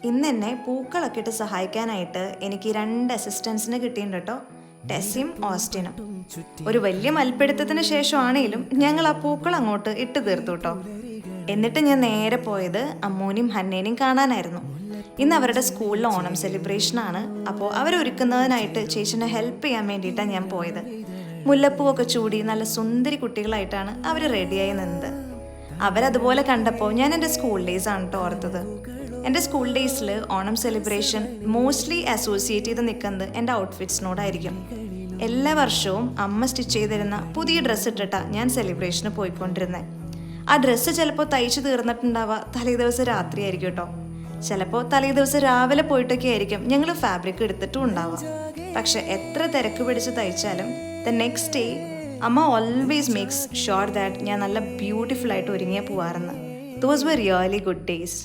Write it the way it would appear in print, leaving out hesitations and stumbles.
ഇന്ന് എന്നെ പൂക്കളൊക്കെ ഇട്ട് സഹായിക്കാനായിട്ട് എനിക്ക് 2 അസിസ്റ്റൻസിനെ കിട്ടിയിട്ടുണ്ട് കേട്ടോ, ടെസ്സിയും ഓസ്റ്റിനും. ഒരു വലിയ മൽപ്പിടുത്തത്തിന് ശേഷമാണെങ്കിലും ഞങ്ങൾ ആ പൂക്കൾ അങ്ങോട്ട് ഇട്ട് തീർത്തു കേട്ടോ. എന്നിട്ട് ഞാൻ നേരെ പോയത് അമ്മൂനെയും ഹന്നേനെയും കാണാനായിരുന്നു. ഇന്ന് അവരുടെ സ്കൂളിൽ ഓണം സെലിബ്രേഷനാണ്. അപ്പോൾ അവരൊരുക്കുന്നതിനായിട്ട് ചേച്ചിനെ ഹെൽപ്പ് ചെയ്യാൻ വേണ്ടിയിട്ടാണ് ഞാൻ പോയത്. മുല്ലപ്പൂവൊക്കെ ചൂടി നല്ല സുന്ദരി കുട്ടികളായിട്ടാണ് അവർ റെഡിയായി നിന്നത്. അവരതുപോലെ കണ്ടപ്പോൾ ഞാൻ എൻ്റെ സ്കൂൾ ഡേയ്സ് ആണ് കേട്ടോ ഓർത്തത്. എൻ്റെ സ്കൂൾ ഡേയ്സിൽ ഓണം സെലിബ്രേഷൻ മോസ്റ്റ്ലി അസോസിയേറ്റ് ചെയ്ത് നിൽക്കുന്നത് എൻ്റെ ഔട്ട്ഫിറ്റ്സിനോടായിരിക്കും. എല്ലാ വർഷവും അമ്മ സ്റ്റിച്ച് ചെയ്തിരുന്ന പുതിയ ഡ്രസ്സ് ഇട്ടിട്ടാണ് ഞാൻ സെലിബ്രേഷന് പോയിക്കൊണ്ടിരുന്നത്. ആ ഡ്രസ്സ് ചിലപ്പോൾ തയ്ച്ചു തീർന്നിട്ടുണ്ടാവുക തലേ ദിവസം രാത്രി ആയിരിക്കും കേട്ടോ. ചിലപ്പോൾ തലേ ദിവസം രാവിലെ പോയിട്ടൊക്കെ ആയിരിക്കും ഞങ്ങൾ ഫാബ്രിക് എടുത്തിട്ടും ഉണ്ടാവുക. പക്ഷെ എത്ര തിരക്ക് പിടിച്ച് തയ്ച്ചാലും ദ നെക്സ്റ്റ് ഡേ അമ്മ ഓൾവേസ് മേക്സ് ഷുവർ ദാറ്റ് ഞാൻ നല്ല ബ്യൂട്ടിഫുൾ ആയിട്ട് ഒരുങ്ങിയാൽ പോവാറെന്ന്. Those were really good days.